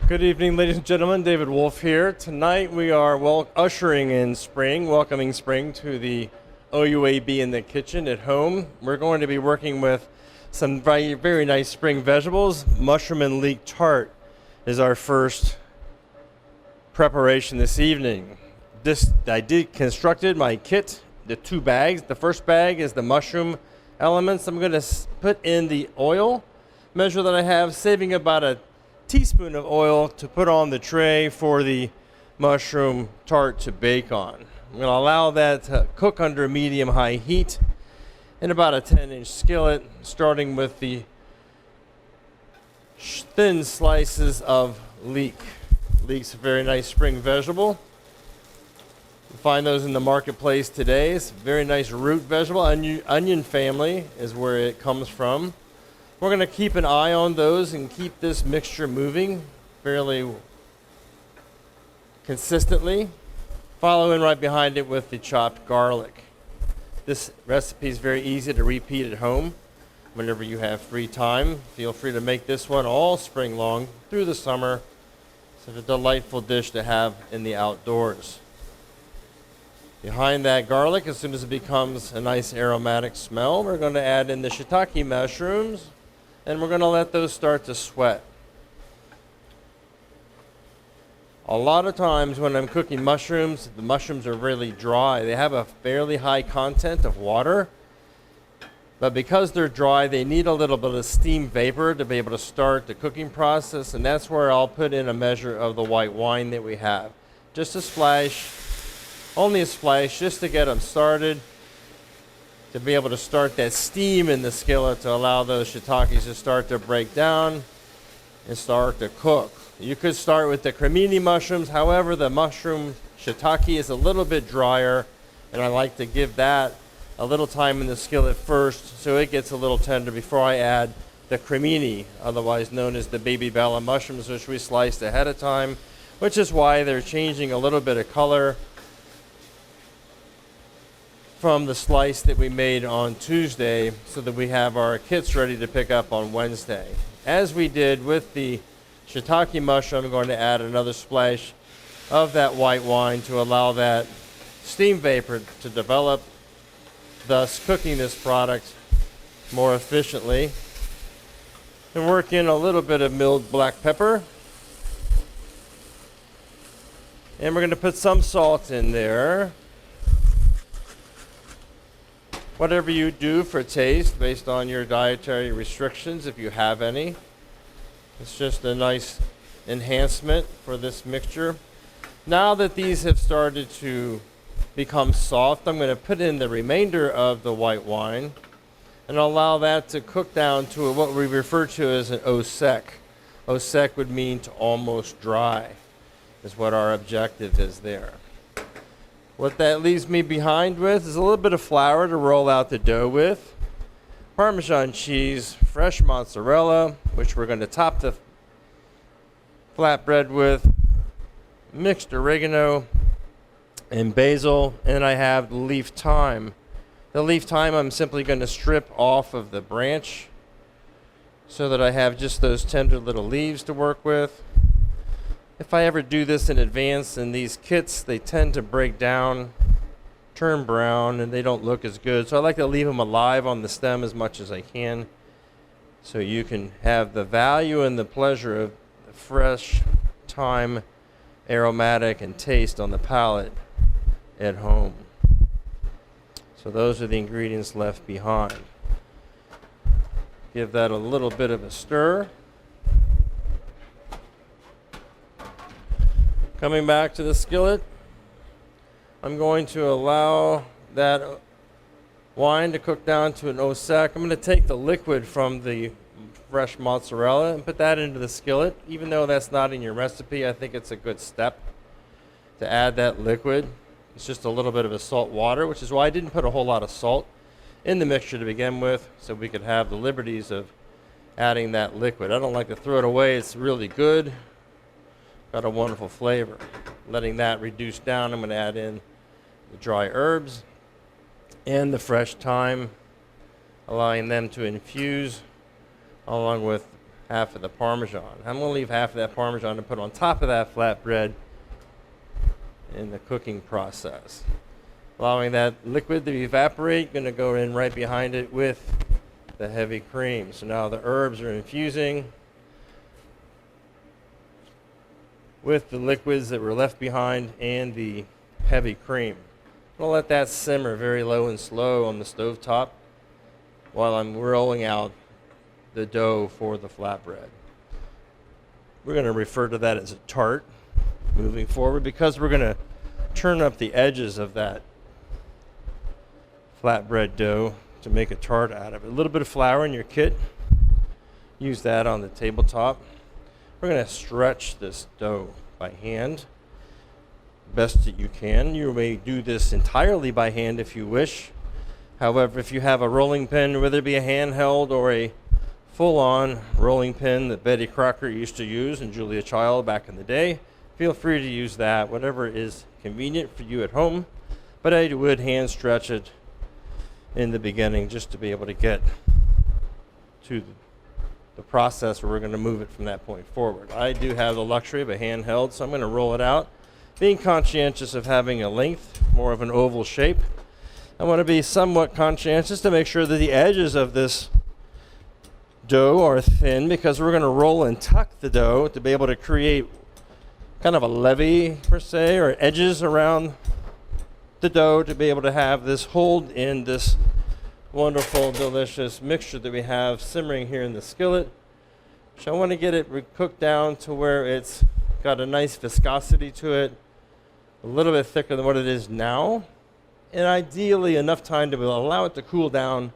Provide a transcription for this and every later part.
Good evening, ladies and gentlemen. David Wolf here. Tonight we are ushering in spring, welcoming spring to the OUAB in the kitchen at home. We're going to be working with some very, very nice spring vegetables. Mushroom and leek tart is our first preparation this evening. I constructed my kit, the 2 bags. The first bag is the mushroom elements. I'm going to put in the oil measure that I have, saving about a teaspoon of oil to put on the tray for the mushroom tart to bake on. I'm going to allow that to cook under medium-high heat in about a 10-inch skillet, starting with the thin slices of leek. Leek's a very nice spring vegetable. You find those in the marketplace today. It's a very nice root vegetable. Onion family is where it comes from. We're going to keep an eye on those and keep this mixture moving fairly consistently. Following right behind it with the chopped garlic. This recipe is very easy to repeat at home whenever you have free time. Feel free to make this one all spring long through the summer. It's a delightful dish to have in the outdoors. Behind that garlic, as soon as it becomes a nice aromatic smell, we're going to add in the shiitake mushrooms. And we're going to let those start to sweat. A lot of times when I'm cooking mushrooms, the mushrooms are really dry. They have a fairly high content of water. But because they're dry, they need a little bit of steam vapor to be able to start the cooking process. And that's where I'll put in a measure of the white wine that we have. Just a splash, only a splash, just to get them started. To be able to start that steam in the skillet to allow those shiitakes to start to break down and start to cook. You could start with the cannellini mushrooms. However, the mushroom shiitake is a little bit drier, and I like to give that a little time in the skillet first so it gets a little tender before I add the cannellini, otherwise known as the baby bella mushrooms, which we sliced ahead of time, which is why they're changing a little bit of color from the slice that we made on Tuesday so that we have our kits ready to pick up on Wednesday. As we did with the shiitake mushroom, I'm going to add another splash of that white wine to allow that steam vapor to develop, thus cooking this product more efficiently. And work in a little bit of milled black pepper. And we're going to put some salt in there. Whatever you do for taste based on your dietary restrictions, if you have any. It's just a nice enhancement for this mixture. Now that these have started to become soft, I'm going to put in the remainder of the white wine and allow that to cook down to what we refer to as an au sec. Au sec would mean to almost dry, is what our objective is there. What that leaves me behind with is a little bit of flour to roll out the dough with, Parmesan cheese, fresh mozzarella, which we're going to top the flatbread with, mixed oregano and basil, and I have leaf thyme. The leaf thyme I'm simply going to strip off of the branch so that I have just those tender little leaves to work with. If I ever do this in advance in these kits, they tend to break down, turn brown, and they don't look as good. So I like to leave them alive on the stem as much as I can so you can have the value and the pleasure of the fresh thyme, aromatic, and taste on the palate at home. So those are the ingredients left behind. Give that a little bit of a stir. Coming back to the skillet, I'm going to allow that wine to cook down to an au sec. I'm going to take the liquid from the fresh mozzarella and put that into the skillet. Even though that's not in your recipe, I think it's a good step to add that liquid. It's just a little bit of a salt water, which is why I didn't put a whole lot of salt in the mixture to begin with, so we could have the liberties of adding that liquid. I don't like to throw it away. It's really good. Got a wonderful flavor. Letting that reduce down, I'm going to add in the dry herbs and the fresh thyme, allowing them to infuse along with half of the Parmesan. I'm going to leave half of that Parmesan to put on top of that flatbread in the cooking process. Allowing that liquid to evaporate, going to go in right behind it with the heavy cream. So now the herbs are infusing with the liquids that were left behind and the heavy cream. I'm going to let that simmer very low and slow on the stove top while I'm rolling out the dough for the flatbread. We're going to refer to that as a tart moving forward because we're going to turn up the edges of that flatbread dough to make a tart out of it. A little bit of flour in your kit. Use that on the tabletop. We're going to stretch this dough by hand best that you can. You may do this entirely by hand if you wish. However, if you have a rolling pin, whether it be a handheld or a full-on rolling pin that Betty Crocker used to use and Julia Child back in the day, feel free to use that, whatever is convenient for you at home. But I would hand stretch it in the beginning just to be able to get to the process where we're going to move it from that point forward. I do have the luxury of a handheld, so I'm going to roll it out. Being conscientious of having a length, more of an oval shape, I want to be somewhat conscientious to make sure that the edges of this dough are thin because we're going to roll and tuck the dough to be able to create kind of a levee per se, or edges around the dough to be able to have this hold in this wonderful, delicious mixture that we have simmering here in the skillet. So I want to get it cooked down to where it's got a nice viscosity to it, a little bit thicker than what it is now, and ideally enough time to allow it to cool down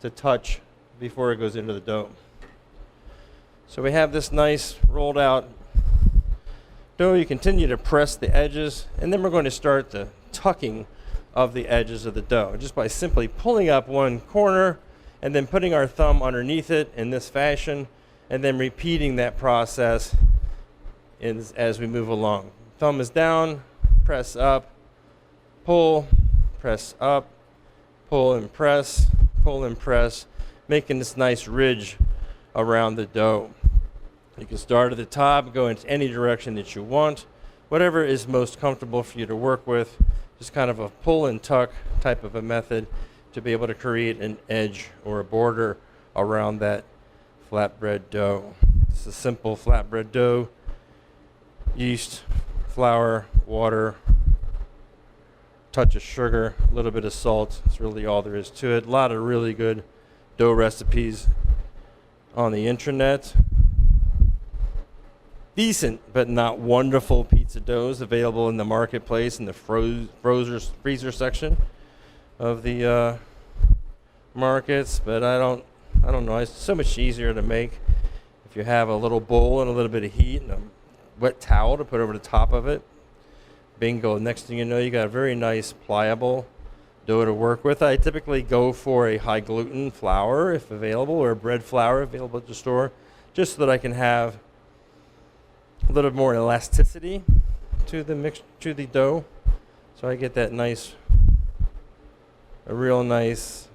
to touch before it goes into the dough. So we have this nice rolled out dough. You continue to press the edges, and then we're going to start the tucking of the edges of the dough just by simply pulling up one corner and then putting our thumb underneath it in this fashion, and then repeating that process as we move along. Thumb is down, press up, pull, press up, pull and press, making this nice ridge around the dough. You can start at the top, go into any direction that you want, whatever is most comfortable for you to work with. Just kind of a pull and tuck type of a method to be able to create an edge or a border around that flatbread dough. It's a simple flatbread dough. Yeast, flour, water, touch of sugar, a little bit of salt. That's really all there is to it. A lot of really good dough recipes on the internet. Decent but not wonderful pizza doughs available in the marketplace in the freezer section of the markets, but I don't know. It's so much easier to make if you have a little bowl and a little bit of heat and a wet towel to put over the top of it. Bingo! Next thing you know, you got a very nice pliable dough to work with. I typically go for a high gluten flour if available, or bread flour available at the store, just so that I can have a little more elasticity to the dough, so I get that a real nice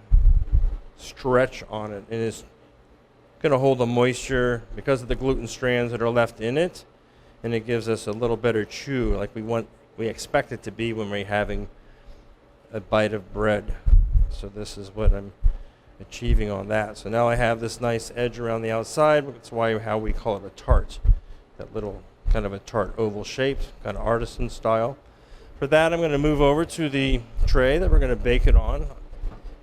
stretch on it, and it's going to hold the moisture because of the gluten strands that are left in it, and it gives us a little better chew like we expect it to be when we're having a bite of bread. So this is what I'm achieving on that. So now I have this nice edge around the outside. That's how we call it a tart. That little kind of a tart oval shaped, kind of artisan style. For that, I'm going to move over to the tray that we're going to bake it on.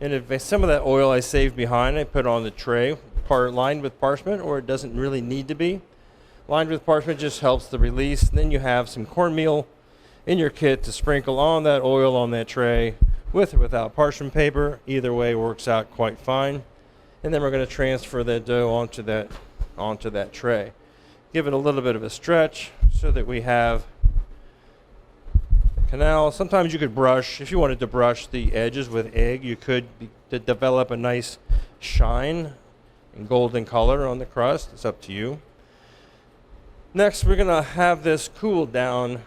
And if some of that oil I saved behind, I put on the tray, lined with parchment, or it doesn't really need to be. Lined with parchment just helps the release. And then you have some cornmeal in your kit to sprinkle on that oil on that tray, with or without parchment paper. Either way works out quite fine. And then we're going to transfer that dough onto that tray. Give it a little bit of a stretch so that we have a canal. Sometimes you could brush, if you wanted to brush the edges with egg, you could to develop a nice shine and golden color on the crust. It's up to you. Next, we're going to have this cool down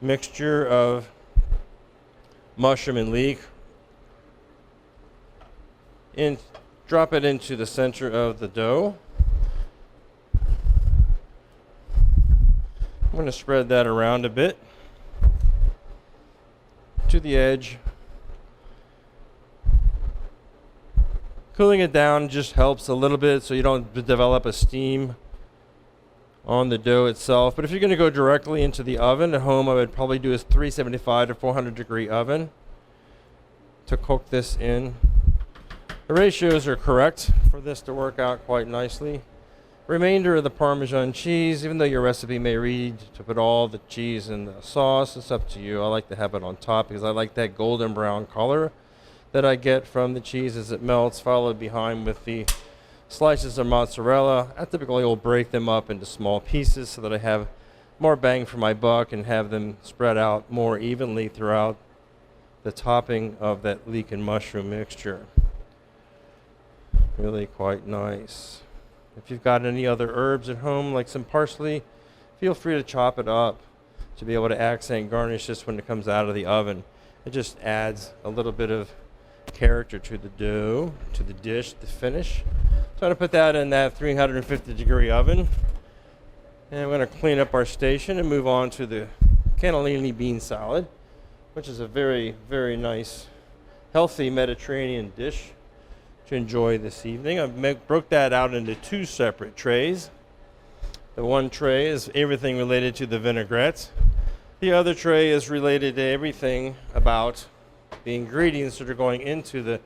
mixture of mushroom and leek, and drop it into the center of the dough. I'm going to spread that around a bit to the edge. Cooling it down just helps a little bit so you don't develop a steam on the dough itself. But if you're going to go directly into the oven at home, I would probably do a 375 to 400 degree oven to cook this in. The ratios are correct for this to work out quite nicely. Remainder of the Parmesan cheese, even though your recipe may read to put all the cheese in the sauce, it's up to you. I like to have it on top because I like that golden brown color that I get from the cheese as it melts, followed behind with the slices of mozzarella. I typically will break them up into small pieces so that I have more bang for my buck and have them spread out more evenly throughout the topping of that leek and mushroom mixture. Really quite nice. If you've got any other herbs at home, like some parsley, feel free to chop it up to be able to accent garnish this when it comes out of the oven. It just adds a little bit of character to the dough, to the dish, the finish. So I'm going to put that in that 350 degree oven. And we're going to clean up our station and move on to the cannellini bean salad, which is a very, very nice, healthy Mediterranean dish to enjoy this evening. I broke that out into two separate trays. The one tray is everything related to the vinaigrette. The other tray is related to everything about the ingredients that are going into the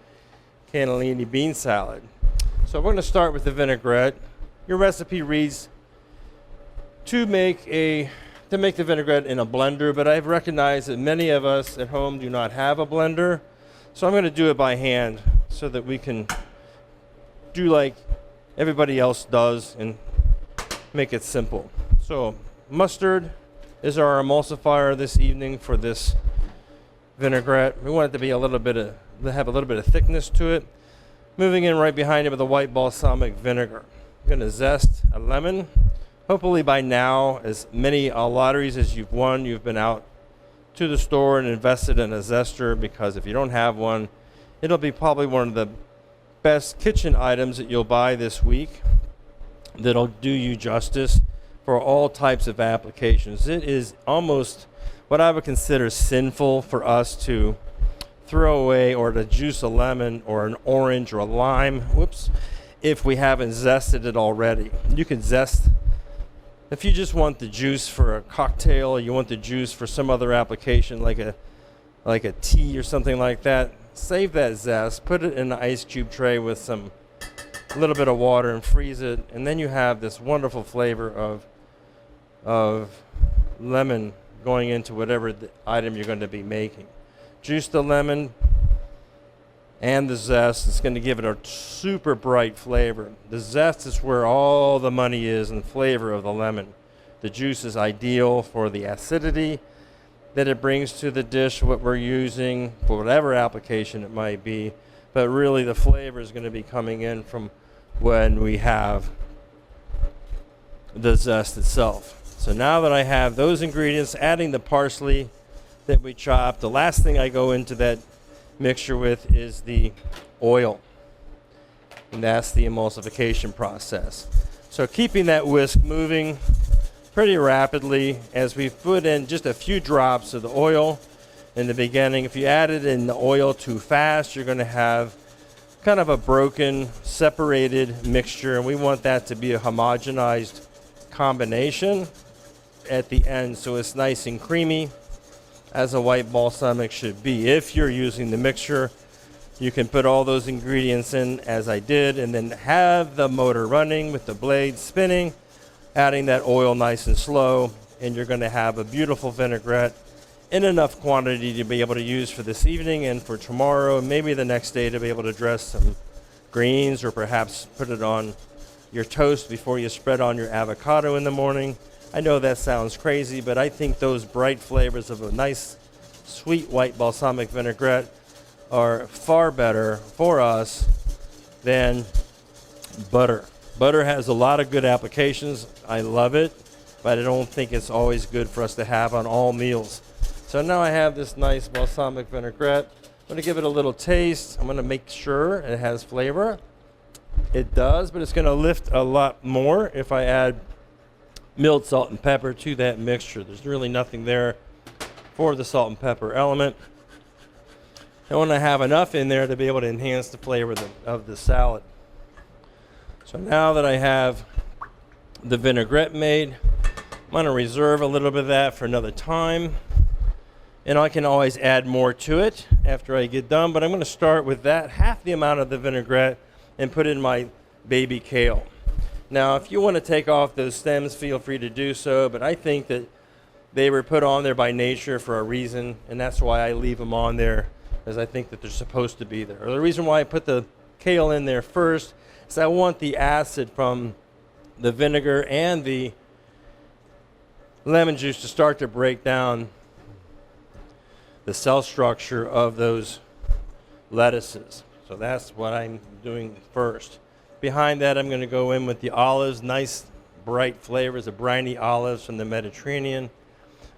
cannellini bean salad. So we're going to start with the vinaigrette. Your recipe reads to make the vinaigrette in a blender, but I've recognized that many of us at home do not have a blender. So I'm going to do it by hand so that we can do like everybody else does and make it simple. So mustard is our emulsifier this evening for this vinaigrette. We want it to be have a little bit of thickness to it. Moving in right behind it with a white balsamic vinegar. I'm going to zest a lemon. Hopefully by now, as many lotteries as you've won, you've been out to the store and invested in a zester, because if you don't have one, it'll be probably one of the best kitchen items that you'll buy this week that'll do you justice for all types of applications. It is almost what I would consider sinful for us to throw away or to juice a lemon or an orange or a lime, if we haven't zested it already. You can zest if you just want the juice for a cocktail, or you want the juice for some other application like a tea or something like that. Save that zest, put it in an ice cube tray with a little bit of water and freeze it, and then you have this wonderful flavor of lemon going into whatever the item you're going to be making. Juice the lemon and the zest. It's going to give it a super bright flavor. The zest is where all the money is in flavor of the lemon. The juice is ideal for the acidity that it brings to the dish, what we're using for whatever application it might be. But really the flavor is going to be coming in from when we have the zest itself. So now that I have those ingredients, adding the parsley that we chopped, the last thing I go into that mixture with is the oil. And that's the emulsification process. So keeping that whisk moving pretty rapidly as we put in just a few drops of the oil in the beginning. If you add it in the oil too fast, you're going to have kind of a broken, separated mixture, and we want that to be a homogenized combination at the end so it's nice and creamy, as a white balsamic should be. If you're using the mixture, you can put all those ingredients in as I did, and then have the motor running with the blade spinning, adding that oil nice and slow, and you're going to have a beautiful vinaigrette in enough quantity to be able to use for this evening and for tomorrow, and maybe the next day to be able to dress some greens, or perhaps put it on your toast before you spread on your avocado in the morning. I know that sounds crazy, but I think those bright flavors of a nice, sweet white balsamic vinaigrette are far better for us than butter. Butter has a lot of good applications. I love it, but I don't think it's always good for us to have on all meals. So now I have this nice balsamic vinaigrette. I'm going to give it a little taste. I'm going to make sure it has flavor. It does, but it's going to lift a lot more if I add milled salt and pepper to that mixture. There's really nothing there for the salt and pepper element. I want to have enough in there to be able to enhance the flavor of the salad. So now that I have the vinaigrette made, I'm going to reserve a little bit of that for another time. And I can always add more to it after I get done, but I'm going to start with that, half the amount of the vinaigrette, and put in my baby kale. Now, if you want to take off those stems, feel free to do so, but I think that they were put on there by nature for a reason, and that's why I leave them on there, because I think that they're supposed to be there. Or the reason why I put the kale in there first is I want the acid from the vinegar and the lemon juice to start to break down the cell structure of those lettuces. So that's what I'm doing first. Behind that, I'm going to go in with the olives, nice bright flavors of briny olives from the Mediterranean.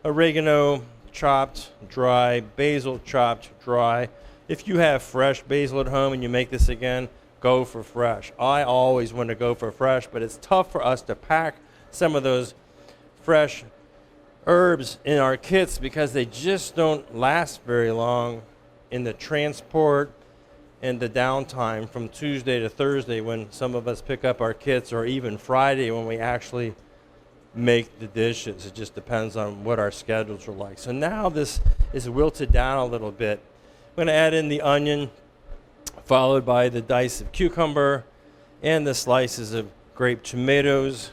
Oregano chopped dry, basil chopped dry. If you have fresh basil at home and you make this again, go for fresh. I always want to go for fresh, but it's tough for us to pack some of those fresh herbs in our kits because they just don't last very long in the transport and the downtime from Tuesday to Thursday when some of us pick up our kits, or even Friday when we actually make the dishes. It just depends on what our schedules are like. So now this is wilted down a little bit. I'm going to add in the onion, followed by the dice of cucumber and the slices of grape tomatoes,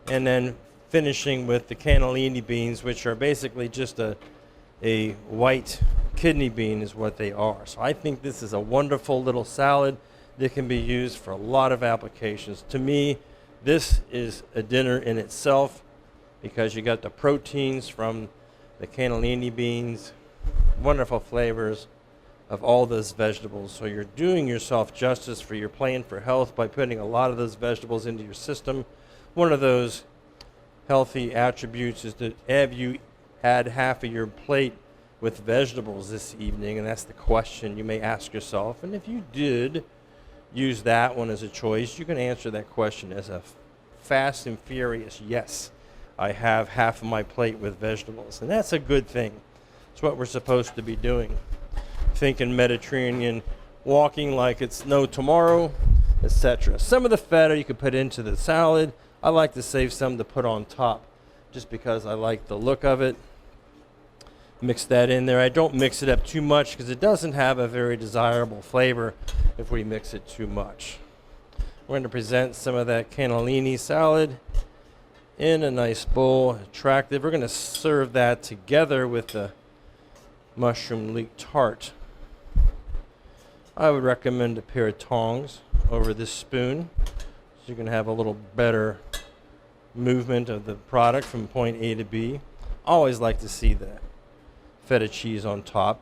and then finishing with the cannellini beans, which are basically just a white kidney bean is what they are. So I think this is a wonderful little salad that can be used for a lot of applications. To me, this is a dinner in itself because you got the proteins from the cannellini beans, wonderful flavors of all those vegetables. So you're doing yourself justice for your plan for health by putting a lot of those vegetables into your system. One of those healthy attributes is that have you had half of your plate with vegetables this evening? And that's the question you may ask yourself. And if you did use that one as a choice, you can answer that question as a fast and furious yes. I have half of my plate with vegetables. And that's a good thing. It's what we're supposed to be doing. Thinking Mediterranean, walking like it's no tomorrow, etc. Some of the feta you could put into the salad. I like to save some to put on top just because I like the look of it. Mix that in there. I don't mix it up too much because it doesn't have a very desirable flavor if we mix it too much. We're going to present some of that cannellini salad in a nice bowl, attractive. We're going to serve that together with the mushroom leek tart. I would recommend a pair of tongs over this spoon so you can have a little better movement of the product from point A to B. Always like to see the feta cheese on top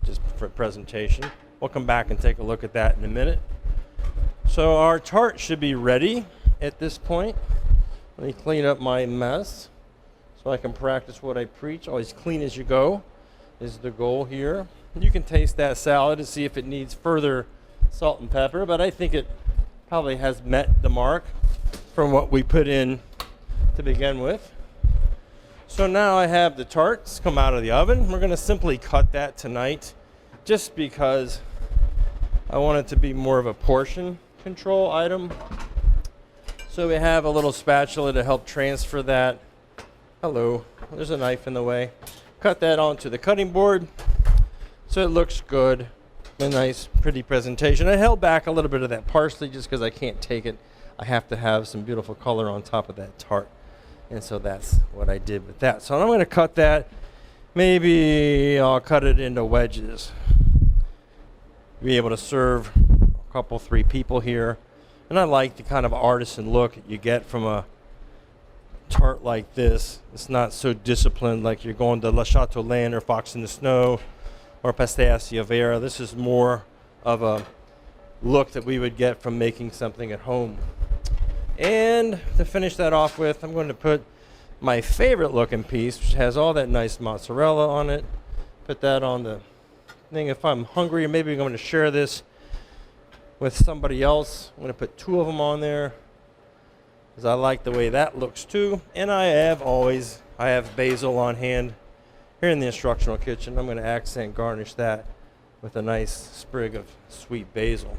just for presentation. We'll come back and take a look at that in a minute. So our tart should be ready at this point. Let me clean up my mess so I can practice what I preach. Always clean as you go is the goal here. You can taste that salad to see if it needs further salt and pepper, but I think it probably has met the mark from what we put in to begin with. So now I have the tarts come out of the oven. We're going to simply cut that tonight just because I want it to be more of a portion control item. So we have a little spatula to help transfer that. Hello, there's a knife in the way. Cut that onto the cutting board so it looks good. A nice, pretty presentation. I held back a little bit of that parsley just because I can't take it. I have to have some beautiful color on top of that tart. And so that's what I did with that. So I'm going to cut that. Maybe I'll cut it into wedges. Be able to serve a couple, 3 people here. And I like the kind of artisan look you get from a tart like this. It's not so disciplined like you're going to La Chatelaine or Fox in the Snow or Pastéis Vera. This is more of a look that we would get from making something at home. And to finish that off with, I'm going to put my favorite looking piece, which has all that nice mozzarella on it. Put that on the thing. If I'm hungry, maybe I'm going to share this with somebody else. I'm going to put 2 of them on there. because I like the way that looks too. And I have basil on hand here in the instructional kitchen. I'm going to accent garnish that with a nice sprig of sweet basil.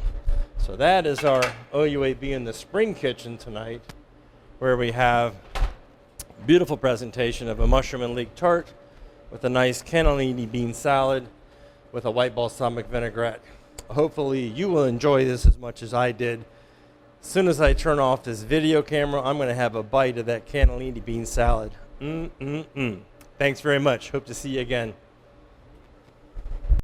So that is our OUAB in the spring kitchen tonight, where we have a beautiful presentation of a mushroom and leek tart with a nice cannellini bean salad with a white balsamic vinaigrette. Hopefully you will enjoy this as much as I did. As soon as I turn off this video camera, I'm going to have a bite of that cannellini bean salad. Thanks very much. Hope to see you again.